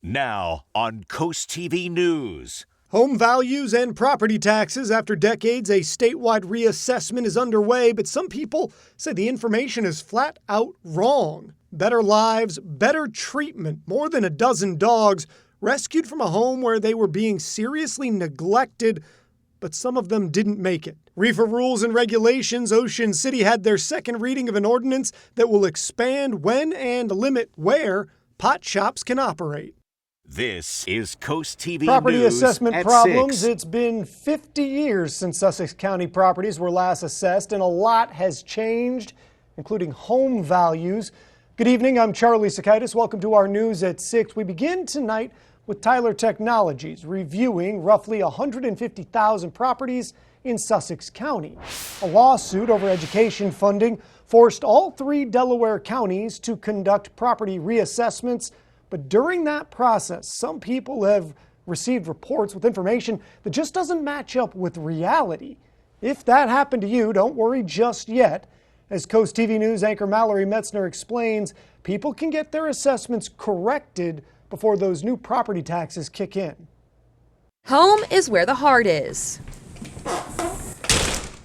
Now on CoastTV News. Home values and property taxes. After decades, a statewide reassessment is underway, but some people say the information is flat out wrong. Better lives, better treatment. More than a dozen dogs rescued from a home where they were being seriously neglected, but some of them didn't make it. Reefer rules and regulations. Ocean City had their second reading of an ordinance that will expand when and limit where pot shops can operate. This is CoastTV Property News assessment at problems. 6. It's been 50 years since Sussex County properties were last assessed, and a lot has changed, including home values. Good evening, I'm Charlie Sakaitis. Welcome to our News at 6. We begin tonight with Tyler Technologies, reviewing roughly 150,000 properties in Sussex County. A lawsuit over education funding forced all three Delaware counties to conduct property reassessments. But during that process, some people have received reports with information that just doesn't match up with reality. If that happened to you, don't worry just yet. As CoastTV News anchor Mallory Metzner explains, people can get their assessments corrected before those new property taxes kick in. Home is where the heart is.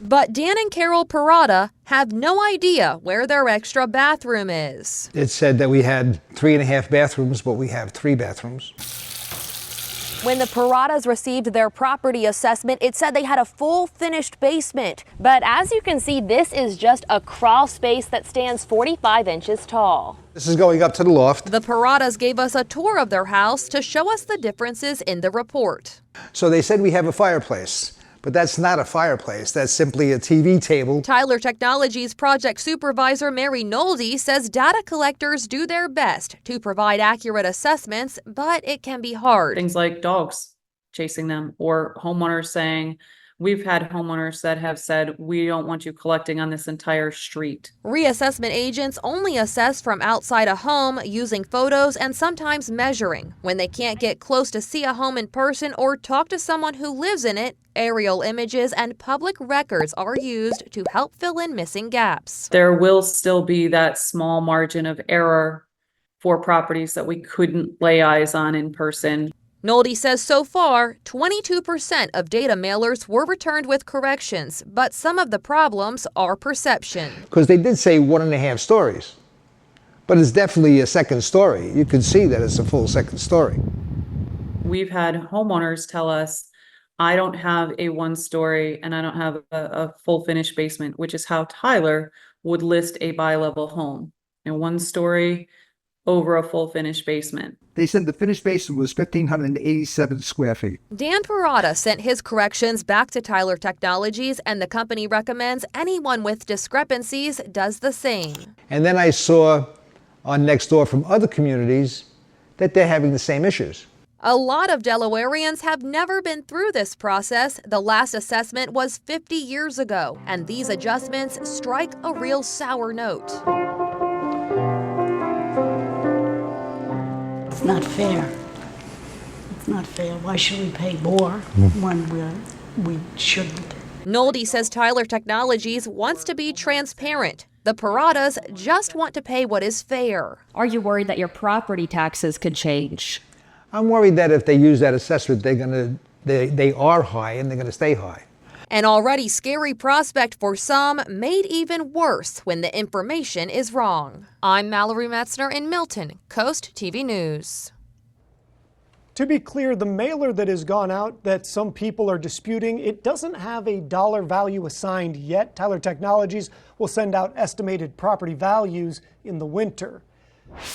But Dan and Carol Parada have no idea where their extra bathroom is. It said that we had 3.5 bathrooms, but we have 3 bathrooms. When the Paradas received their property assessment, it said they had a full finished basement. But as you can see, this is just a crawl space that stands 45 inches tall. This is going up to the loft. The Paradas gave us a tour of their house to show us the differences in the report. So they said we have a fireplace. But that's not a fireplace. That's simply a TV table. Tyler Technologies project supervisor Mary Nolde says data collectors do their best to provide accurate assessments, but it can be hard. Things like dogs chasing them, or homeowners saying, we've had homeowners that have said, we don't want you collecting on this entire street. Reassessment agents only assess from outside a home using photos and sometimes measuring. When they can't get close to see a home in person or talk to someone who lives in it, aerial images and public records are used to help fill in missing gaps. There will still be that small margin of error for properties that we couldn't lay eyes on in person. Nolde says so far, 22% of data mailers were returned with corrections, but some of the problems are perception. Because they did say 1.5 stories, but it's definitely a second story. You can see that it's a full second story. We've had homeowners tell us, I don't have a 1-story and I don't have a full finished basement, which is how Tyler would list a bi-level home. A 1-story over a full finished basement. They said the finished basement was 1,587 square feet. Dan Parada sent his corrections back to Tyler Technologies, and the company recommends anyone with discrepancies does the same. And then I saw on Nextdoor from other communities that they're having the same issues. A lot of Delawareans have never been through this process. The last assessment was 50 years ago, and these adjustments strike a real sour note. It's not fair. It's not fair. Why should we pay more when we shouldn't? Nolde says Tyler Technologies wants to be transparent. The Paradas just want to pay what is fair. Are you worried that your property taxes could change? I'm worried that if they use that assessment, they are high and they're going to stay high. An already scary prospect for some, made even worse when the information is wrong. I'm Mallory Metzner in Milton, CoastTV News. To be clear, the mailer that has gone out that some people are disputing, it doesn't have a dollar value assigned yet. Tyler Technologies will send out estimated property values in the winter.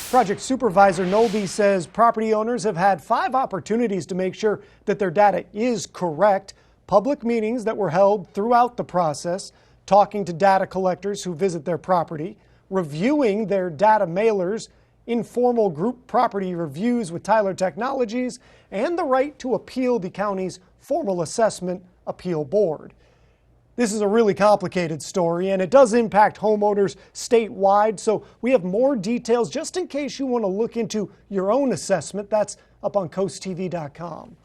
Project supervisor Nolde says property owners have had 5 opportunities to make sure that their data is correct. Public meetings that were held throughout the process, talking to data collectors who visit their property, reviewing their data mailers, informal group property reviews with Tyler Technologies, and the right to appeal the county's formal assessment appeal board. This is a really complicated story, and it does impact homeowners statewide, so we have more details just in case you want to look into your own assessment. That's up on coasttv.com.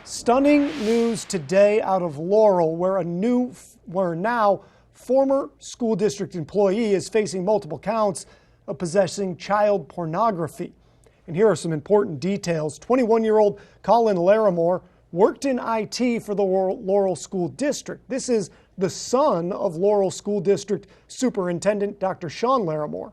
Stunning news today out of Laurel, where now former school district employee is facing multiple counts of possessing child pornography. And here are some important details. 21-year-old Colin Larimore worked in IT for the Laurel School District. This is the son of Laurel School District Superintendent Dr. Sean Larimore.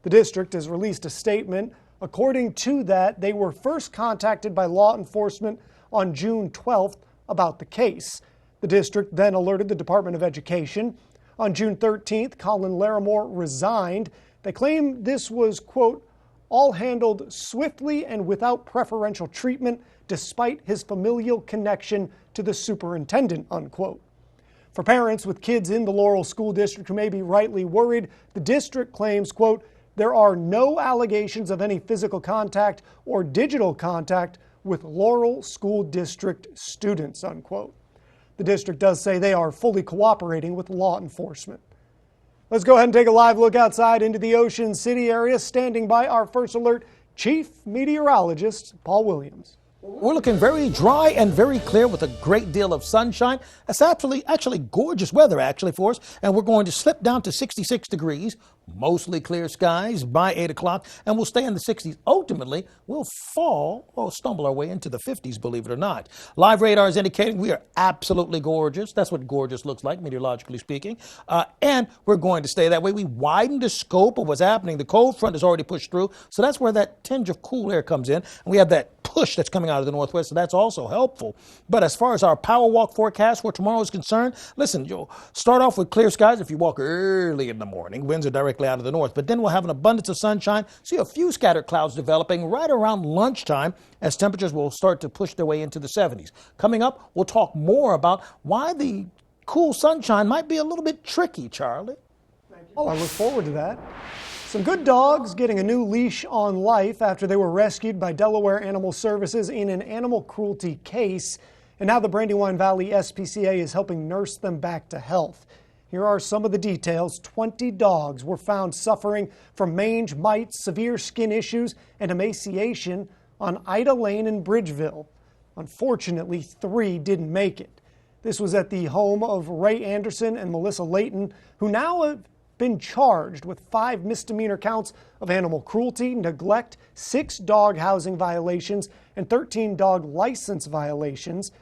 The district has released a statement. According to that, they were first contacted by law enforcement on June 12th about the case. The district then alerted the Department of Education. On June 13th, Colin Larimore resigned. They claim this was, quote, all handled swiftly and without preferential treatment, despite his familial connection to the superintendent, unquote. For parents with kids in the Laurel School District who may be rightly worried, the district claims, quote, there are no allegations of any physical contact or digital contact with Laurel School District students, unquote. The district does say they are fully cooperating with law enforcement. Let's go ahead and take a live look outside into the Ocean City area. Standing by our first alert, Chief Meteorologist Paul Williams. We're looking very dry and very clear with a great deal of sunshine. It's actually gorgeous weather for us, and we're going to slip down to 66 degrees, mostly clear skies by 8 o'clock, and we'll stay in the 60s. Ultimately, we'll stumble our way into the 50s, believe it or not. Live radar is indicating we are absolutely gorgeous. That's what gorgeous looks like, meteorologically speaking, and we're going to stay that way. We widened the scope of what's happening. The cold front is already pushed through, so that's where that tinge of cool air comes in, and we have that push that's coming out of the northwest, so that's also helpful. But as far as our power walk forecast for tomorrow is concerned, listen, you'll start off with clear skies if you walk early in the morning. Winds are directly out of the north, but then we'll have an abundance of sunshine. See a few scattered clouds developing right around lunchtime as temperatures will start to push their way into the 70s. Coming up, we'll talk more about why the cool sunshine might be a little bit tricky, Charlie. Oh, I look forward to that. Some good dogs getting a new leash on life after they were rescued by Delaware Animal Services in an animal cruelty case. And now the Brandywine Valley SPCA is helping nurse them back to health. Here are some of the details. 20 dogs were found suffering from mange, mites, severe skin issues, and emaciation on Ida Lane in Bridgeville. Unfortunately, 3 didn't make it. This was at the home of Ray Anderson and Melissa Layton, who now have been charged with 5 misdemeanor counts of animal cruelty, neglect, 6 dog housing violations, and 13 dog license violations.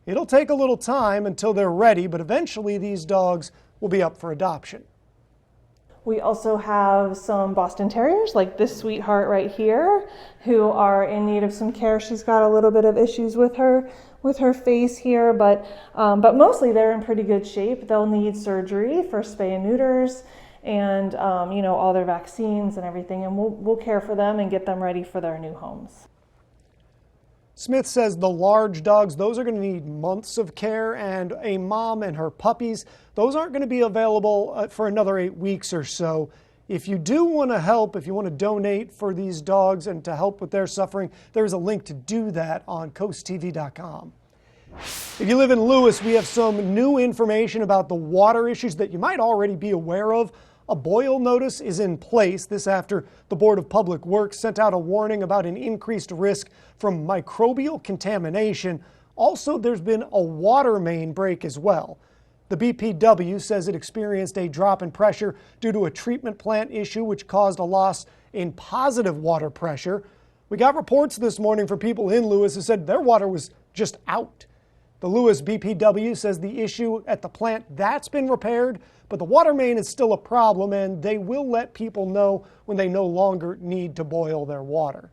It'll take a little time until they're ready, but eventually these dogs will be up for adoption. We also have some Boston Terriers, like this sweetheart right here, who are in need of some care. She's got a little bit of issues with her face here, but mostly they're in pretty good shape. They'll need surgery for spay and neuters, and all their vaccines and everything, and we'll care for them and get them ready for their new homes. Smith says the large dogs, those are going to need months of care, and a mom and her puppies, those aren't going to be available for another 8 weeks or so. If you do want to help, if you want to donate for these dogs and to help with their suffering, there's a link to do that on CoastTV.com. If you live in Lewis, we have some new information about the water issues that you might already be aware of. A boil notice is in place. This after the Board of Public Works sent out a warning about an increased risk from microbial contamination. Also, there's been a water main break as well. The BPW says it experienced a drop in pressure due to a treatment plant issue which caused a loss in positive water pressure. We got reports this morning from people in Lewis who said their water was just out. The Lewis BPW says the issue at the plant, that's been repaired, but the water main is still a problem, and they will let people know when they no longer need to boil their water.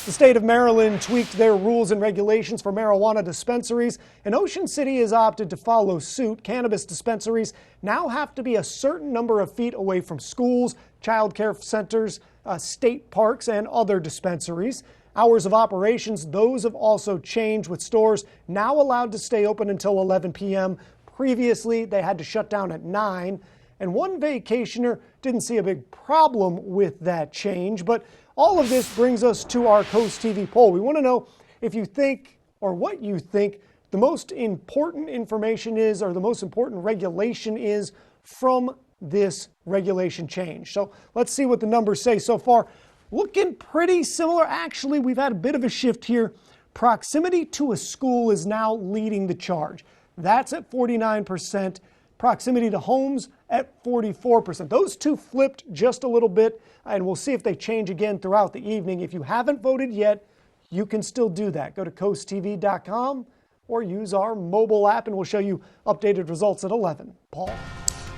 The state of Maryland tweaked their rules and regulations for marijuana dispensaries, and Ocean City has opted to follow suit. Cannabis dispensaries now have to be a certain number of feet away from schools, child care centers, state parks, and other dispensaries. Hours of operations, those have also changed, with stores now allowed to stay open until 11 p.m. Previously, they had to shut down at 9. And one vacationer didn't see a big problem with that change. But all of this brings us to our Coast TV poll. We want to know if you think, or what you think, the most important information is, or the most important regulation is from this regulation change. So let's see what the numbers say so far. Looking pretty similar. Actually, we've had a bit of a shift here. Proximity to a school is now leading the charge. That's at 49%. proximity to homes at 44%. Those two flipped just a little bit, and we'll see if they change again throughout the evening. If you haven't voted yet, you can still do that. Go to coasttv.com or use our mobile app, and we'll show you updated results at 11. Paul?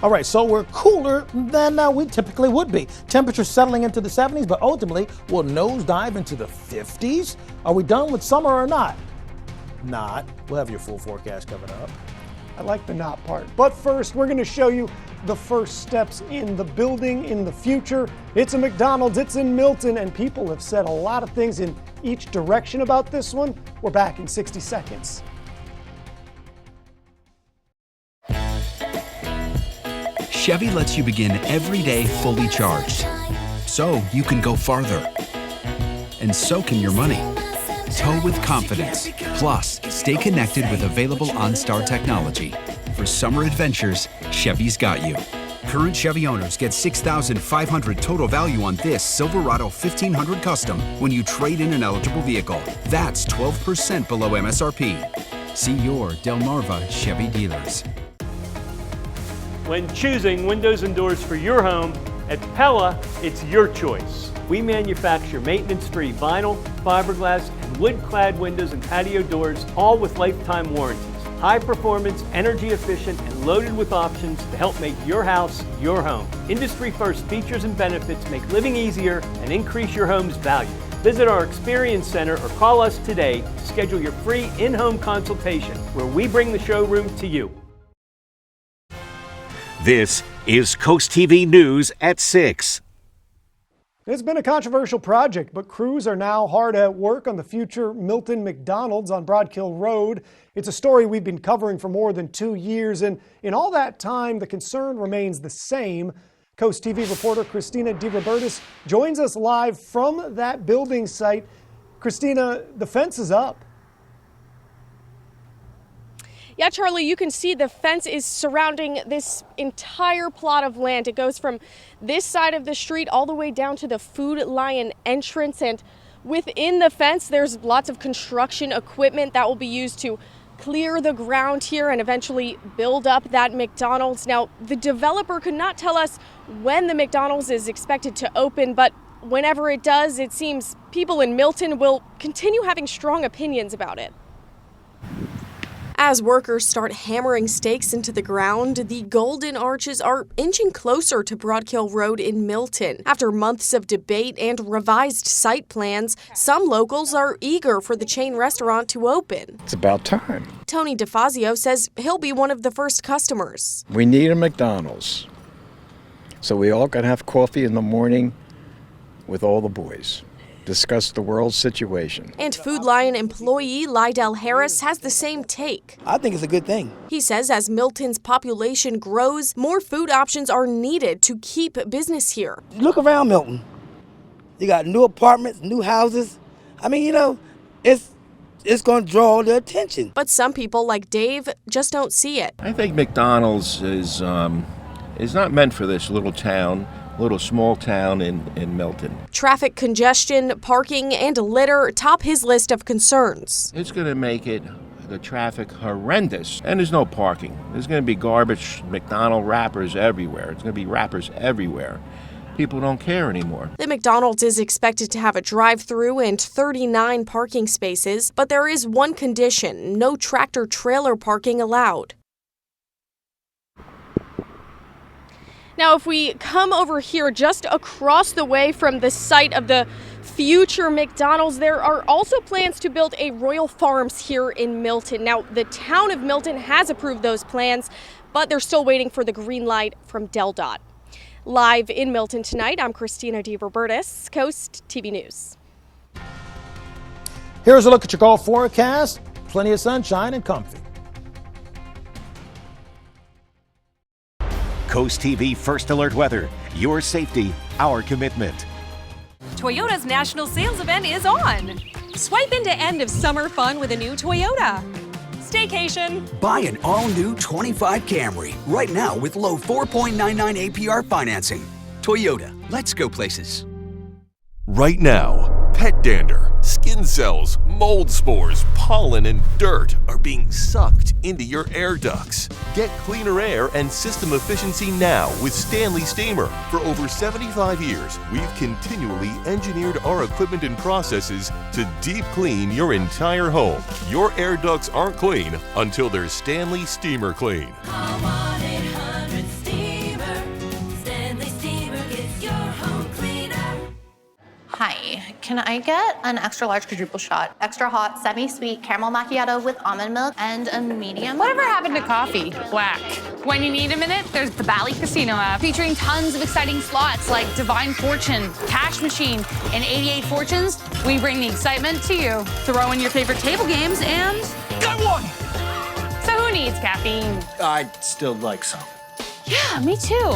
All right, so we're cooler than we typically would be. Temperatures settling into the 70s, but ultimately we'll nosedive into the 50s. Are we done with summer or not? Not. We'll have your full forecast coming up. I like the not part. But first, we're going to show you the first steps in the building in the future. It's a McDonald's, it's in Milton, and people have said a lot of things in each direction about this one. We're back in 60 seconds. Chevy lets you begin every day fully charged, so you can go farther. And so can your money. Tow with confidence. Plus, stay connected with available OnStar technology. For summer adventures, Chevy's got you. Current Chevy owners get $6,500 total value on this Silverado 1500 Custom when you trade in an eligible vehicle. That's 12% below MSRP. See your Delmarva Chevy dealers. When choosing windows and doors for your home, at Pella, it's your choice. We manufacture maintenance-free vinyl, fiberglass, and wood-clad windows and patio doors, all with lifetime warranties. High performance, energy efficient, and loaded with options to help make your house your home. Industry-first features and benefits make living easier and increase your home's value. Visit our Experience Center or call us today to schedule your free in-home consultation, where we bring the showroom to you. This is Coast TV News at 6. It's been a controversial project, but crews are now hard at work on the future Milton McDonald's on Broadkill Road. It's a story we've been covering for more than 2 years, and in all that time, the concern remains the same. Coast TV reporter Christina DeRobertis joins us live from that building site. Christina, the fence is up. Yeah, Charlie, you can see the fence is surrounding this entire plot of land. It goes from this side of the street all the way down to the Food Lion entrance. And within the fence, there's lots of construction equipment that will be used to clear the ground here and eventually build up that McDonald's. Now, the developer could not tell us when the McDonald's is expected to open, but whenever it does, it seems people in Milton will continue having strong opinions about it. As workers start hammering stakes into the ground, the golden arches are inching closer to Broadkill Road in Milton. After months of debate and revised site plans, some locals are eager for the chain restaurant to open. It's about time. Tony DeFazio says he'll be one of the first customers. We need a McDonald's, so we all can have coffee in the morning with all the boys. Discuss the world situation. And Food Lion employee Lydell Harris has the same take. I think it's a good thing. He says as Milton's population grows, more food options are needed to keep business here. Look around Milton. You got new apartments, new houses. I mean, it's going to draw the attention. But some people like Dave just don't see it. I think McDonald's is not meant for this little small town in Milton. Traffic congestion, parking, and litter top his list of concerns. It's going to make the traffic horrendous, and there's no parking. There's going to be garbage McDonald wrappers everywhere. It's going to be wrappers everywhere. People don't care anymore. The McDonald's is expected to have a drive-through and 39 parking spaces, but there is one condition: no tractor-trailer parking allowed. Now, if we come over here just across the way from the site of the future McDonald's, there are also plans to build a Royal Farms here in Milton. Now, the town of Milton has approved those plans, but they're still waiting for the green light from DelDOT. Live in Milton tonight, I'm Christina DeRobertis, Coast TV News. Here's a look at your golf forecast. Plenty of sunshine and comfy. Coast TV First Alert Weather. Your safety, our commitment. Toyota's national sales event is on. Swipe into end of summer fun with a new Toyota. Staycation. Buy an all-new 25 Camry right now with low 4.99 APR financing. Toyota, let's go places. Right now, pet dander. Skin cells, mold spores, pollen, and dirt are being sucked into your air ducts. Get cleaner air and system efficiency now with Stanley Steamer. For over 75 years, we've continually engineered our equipment and processes to deep clean your entire home. Your air ducts aren't clean until they're Stanley Steamer clean. Hi, can I get an extra large quadruple shot, extra hot, semi-sweet caramel macchiato with almond milk, and a medium? Whatever happened to coffee? Whack. When you need a minute, there's the Bally Casino app, featuring tons of exciting slots like Divine Fortune, Cash Machine, and 88 Fortunes. We bring the excitement to you. Throw in your favorite table games and... Got one! So who needs caffeine? I'd still like some. Yeah, me too.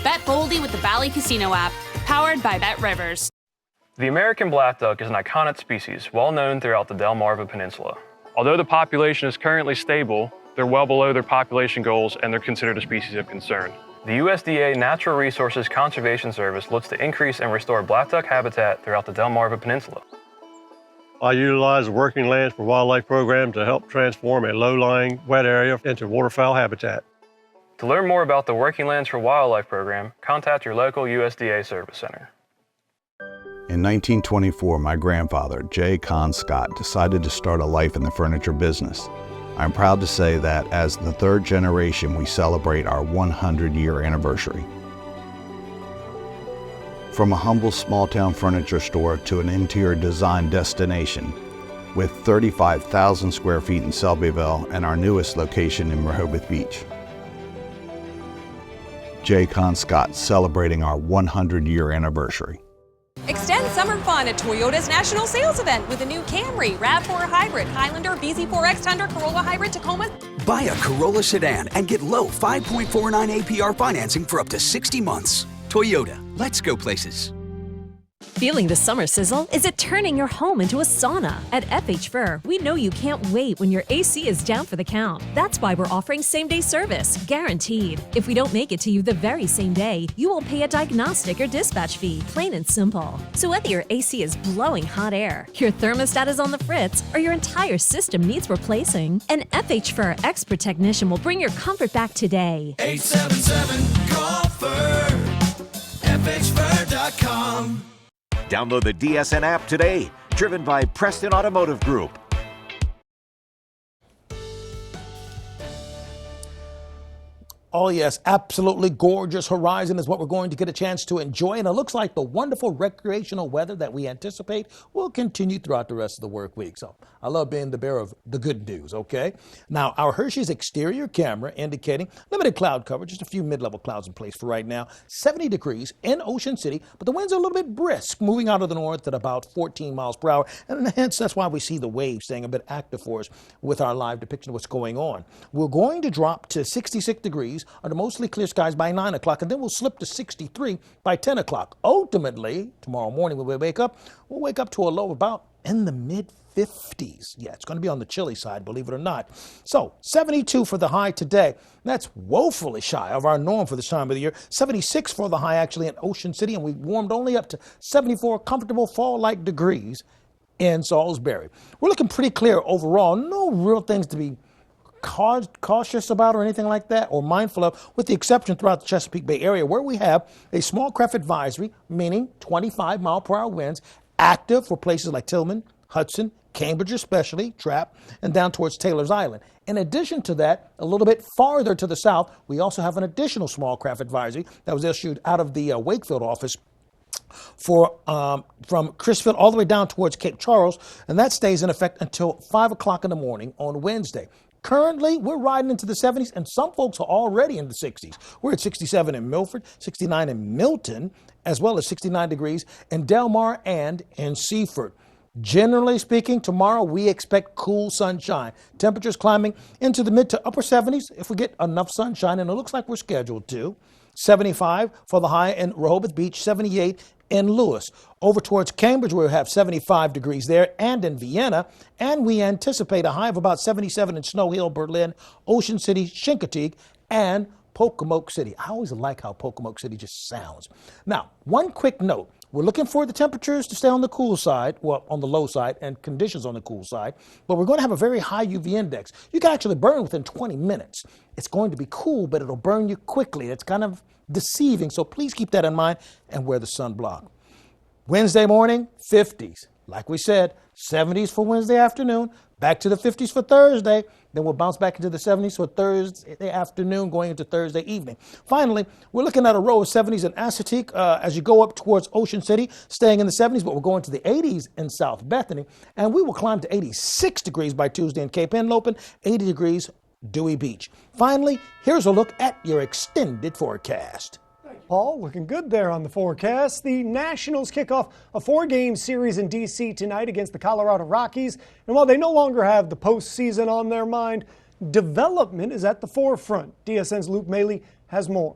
Bet boldly with the Bally Casino app, powered by Bet Rivers. The American black duck is an iconic species, well known throughout the Delmarva Peninsula. Although the population is currently stable, they're well below their population goals and they're considered a species of concern. The USDA Natural Resources Conservation Service looks to increase and restore black duck habitat throughout the Delmarva Peninsula. I utilize the Working Lands for Wildlife program to help transform a low-lying wet area into waterfowl habitat. To learn more about the Working Lands for Wildlife program, contact your local USDA Service Center. In 1924, my grandfather, J. Con Scott, decided to start a life in the furniture business. I'm proud to say that as the third generation, we celebrate our 100-year anniversary. From a humble small-town furniture store to an interior design destination, with 35,000 square feet in Selbyville and our newest location in Rehoboth Beach. J. Con Scott celebrating our 100-year anniversary. Extend summer fun at Toyota's National Sales Event with a new Camry, RAV4 Hybrid, Highlander, BZ4X Tundra, Corolla Hybrid, Tacoma. Buy a Corolla sedan and get low 5.49 APR financing for up to 60 months. Toyota, let's go places. Feeling the summer sizzle? Is it turning your home into a sauna? At FH Fur, we know you can't wait when your AC is down for the count. That's why we're offering same-day service, guaranteed. If we don't make it to you the very same day, you will pay a diagnostic or dispatch fee, plain and simple. So whether your AC is blowing hot air, your thermostat is on the fritz, or your entire system needs replacing, an FH Fur expert technician will bring your comfort back today. 877-CALL-FUR, FHFur.com. Download the DSN app today, driven by Preston Automotive Group. Oh yes, absolutely gorgeous horizon is what we're going to get a chance to enjoy, and it looks like the wonderful recreational weather that we anticipate will continue throughout the rest of the work week. So I love being the bearer of the good news, okay? Now, our Hershey's exterior camera indicating limited cloud cover, just a few mid-level clouds in place for right now. 70 degrees in Ocean City, but the winds are a little bit brisk, moving out of the north at about 14 miles per hour, and hence that's why we see the waves staying a bit active for us with our live depiction of what's going on. We're going to drop to 66 degrees under mostly clear skies by 9 o'clock, and then we'll slip to 63 by 10 o'clock. Ultimately, tomorrow morning when we wake up, we'll wake up to a low about in the mid-50s. Yeah, it's going to be on the chilly side, believe it or not. So 72 for the high today. That's woefully shy of our norm for this time of the year. 76 for the high actually in Ocean City, and we warmed only up to 74 comfortable fall-like degrees in Salisbury. We're looking pretty clear overall. No real things to be cautious about or anything like that, or mindful of, with the exception throughout the Chesapeake Bay area where we have a small craft advisory, meaning 25 mile per hour winds, active for places like Tillman, Hudson, Cambridge especially, Trapp, and down towards Taylor's Island. In addition to that, a little bit farther to the south, we also have an additional small craft advisory that was issued out of the Wakefield office for from Crisfield all the way down towards Cape Charles, and that stays in effect until 5 o'clock in the morning on Wednesday. Currently, we're riding into the 70s, and some folks are already in the 60s. We're at 67 in Milford, 69 in Milton, as well as 69 degrees in Delmar and in Seaford. Generally speaking, tomorrow we expect cool sunshine. Temperatures climbing into the mid to upper 70s if we get enough sunshine, and it looks like we're scheduled to. 75 for the high in Rehoboth Beach, 78 in Lewis. Over towards Cambridge, we'll have 75 degrees there, and in Vienna, and we anticipate a high of about 77 in Snow Hill, Berlin, Ocean City, Chincoteague, and Pocomoke City. I always like how Pocomoke City just sounds. Now, one quick note. We're looking for the temperatures to stay on the cool side, well, on the low side, and conditions on the cool side. But we're going to have a very high UV index. You can actually burn within 20 minutes. It's going to be cool, but it'll burn you quickly. It's kind of deceiving, so please keep that in mind and wear the sunblock. Wednesday morning, 50s. Like we said, 70s for Wednesday afternoon, back to the 50s for Thursday. Then we'll bounce back into the 70s for Thursday afternoon, going into Thursday evening. Finally, we're looking at a row of 70s in Assateague as you go up towards Ocean City, staying in the 70s, but we're going to the 80s in South Bethany. And we will climb to 86 degrees by Tuesday in Cape Henlopen, 80 degrees Dewey Beach. Finally, here's a look at your extended forecast. Paul, looking good there on the forecast. The Nationals kick off a 4-game series in D.C. tonight against the Colorado Rockies. And while they no longer have the postseason on their mind, development is at the forefront. DSN's Luke Maley has more.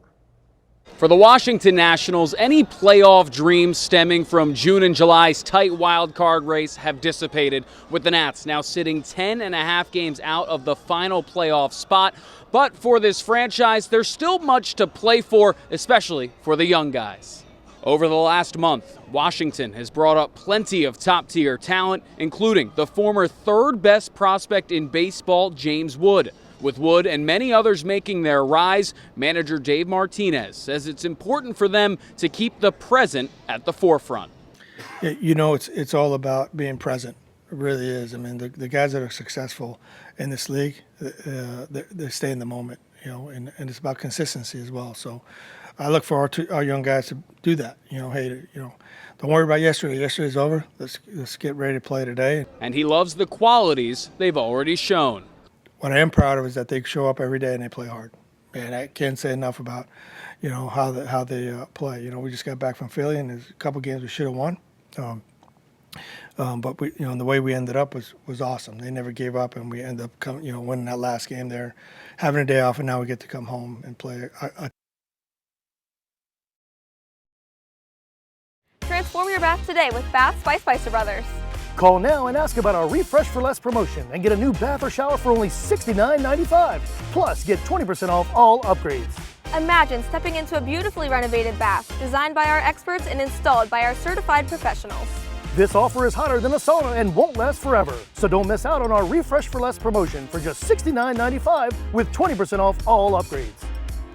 For the Washington Nationals, any playoff dreams stemming from June and July's tight wild card race have dissipated, with the Nats now sitting 10.5 games out of the final playoff spot. But for this franchise, there's still much to play for, especially for the young guys. Over the last month, Washington has brought up plenty of top-tier talent, including the former third-best prospect in baseball, James Wood. With Wood and many others making their rise, manager Dave Martinez says it's important for them to keep the present at the forefront. You know, it's all about being present. It really is. I mean, the guys that are successful in this league, they stay in the moment, you know, and it's about consistency as well. So I look for our young guys to do that. You know, hey, you know, don't worry about yesterday. Yesterday's over. Let's get ready to play today. And he loves the qualities they've already shown. What I am proud of is that they show up every day and they play hard. And I can't say enough about, you know, how they play. You know, we just got back from Philly and there's a couple games we should have won. But we, you know, the way we ended up was awesome. They never gave up, and we ended up winning that last game there, having a day off, and now we get to come home and play. Transform your bath today with Baths by Spicer Brothers. Call now and ask about our Refresh for Less promotion and get a new bath or shower for only $69.95. Plus, get 20% off all upgrades. Imagine stepping into a beautifully renovated bath designed by our experts and installed by our certified professionals. This offer is hotter than a sauna and won't last forever. So don't miss out on our Refresh for Less promotion for just $69.95 with 20% off all upgrades.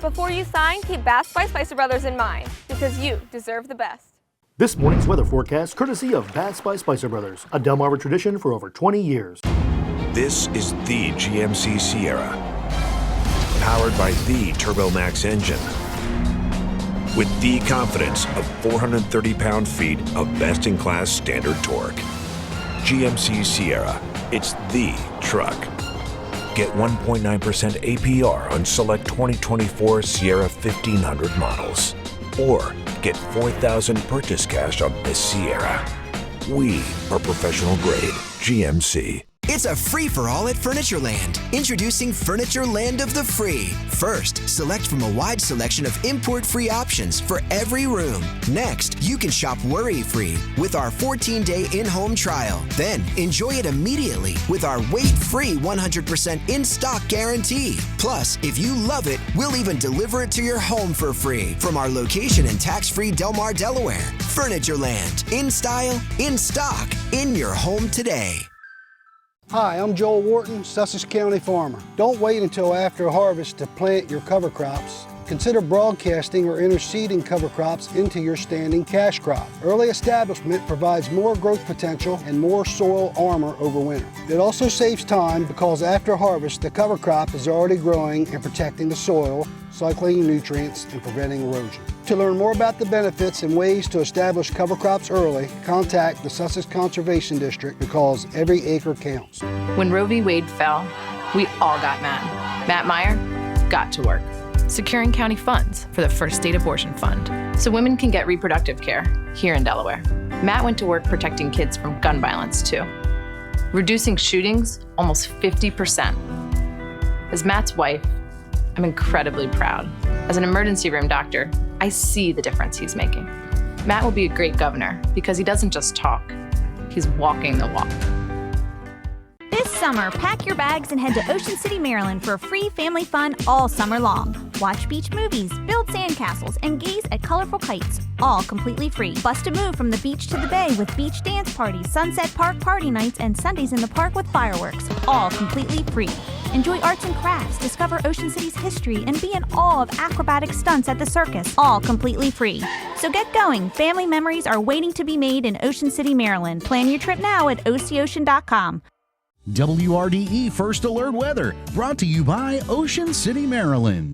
Before you sign, keep Baths by Spicer Brothers in mind, because you deserve the best. This morning's weather forecast courtesy of Baths by Spicer Brothers, a Delmarva tradition for over 20 years. This is the GMC Sierra, powered by the TurboMax engine, with the confidence of 430 pound-feet of best-in-class standard torque. GMC Sierra, it's the truck. Get 1.9% APR on select 2024 Sierra 1500 models. Or get $4,000 purchase cash on this Sierra. We are professional grade GMC. It's a free-for-all at Furnitureland. Introducing Furnitureland of the Free. First, select from a wide selection of import-free options for every room. Next, you can shop worry-free with our 14-day in-home trial. Then, enjoy it immediately with our weight-free 100% in-stock guarantee. Plus, if you love it, we'll even deliver it to your home for free from our location in tax-free Del Mar, Delaware. Furnitureland. In style, in stock, in your home today. Hi, I'm Joel Wharton, Sussex County farmer. Don't wait until after harvest to plant your cover crops. Consider broadcasting or interseeding cover crops into your standing cash crop. Early establishment provides more growth potential and more soil armor over winter. It also saves time because after harvest, the cover crop is already growing and protecting the soil, cycling nutrients, and preventing erosion. To learn more about the benefits and ways to establish cover crops early, contact the Sussex Conservation District because every acre counts. When Roe v. Wade fell, we all got mad. Matt Meyer got to work, securing county funds for the first state abortion fund so women can get reproductive care here in Delaware. Matt went to work protecting kids from gun violence too, reducing shootings almost 50%. As Matt's wife, I'm incredibly proud. As an emergency room doctor, I see the difference he's making. Matt will be a great governor because he doesn't just talk, he's walking the walk. This summer, pack your bags and head to Ocean City, Maryland for free family fun all summer long. watch beach movies, build sandcastles, and gaze at colorful kites, all completely free. Bust a move from the beach to the bay with beach dance parties, sunset park party nights, and Sundays in the park with fireworks, all completely free. Enjoy arts and crafts, discover Ocean City's history, and be in awe of acrobatic stunts at the circus, all completely free. So get going. Family memories are waiting to be made in Ocean City, Maryland. Plan your trip now at OCOcean.com. WRDE First Alert Weather, brought to you by Ocean City, Maryland.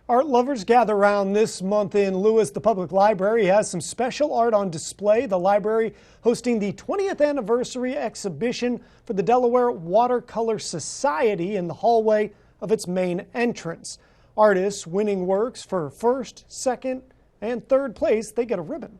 Art lovers gather around this month in Lewis. The Public Library has some special art on display. The library hosting the 20th anniversary exhibition for the Delaware Watercolor Society in the hallway of its main entrance. Artists winning works for first, second, and third place, they get a ribbon.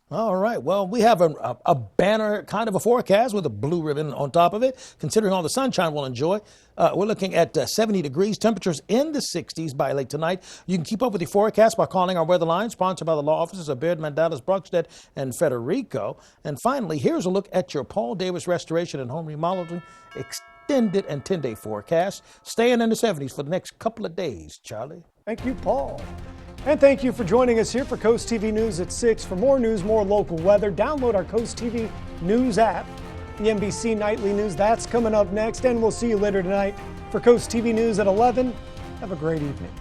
All right. Well, we have a banner kind of a forecast with a blue ribbon on top of it, considering all the sunshine we'll enjoy. We're looking at 70 degrees, temperatures in the 60s by late tonight. You can keep up with the forecast by calling our weather line, sponsored by the law offices of Baird, Mandalas, Brockstead, and Federico. And finally, here's a look at your Paul Davis Restoration and Home Remodeling extended and 10-day forecast. Staying in the 70s for the next couple of days, Charlie. Thank you, Paul. And thank you for joining us here for Coast TV News at 6. For more news, more local weather, download our Coast TV News app. The NBC Nightly News, that's coming up next. And we'll see you later tonight for Coast TV News at 11. Have a great evening.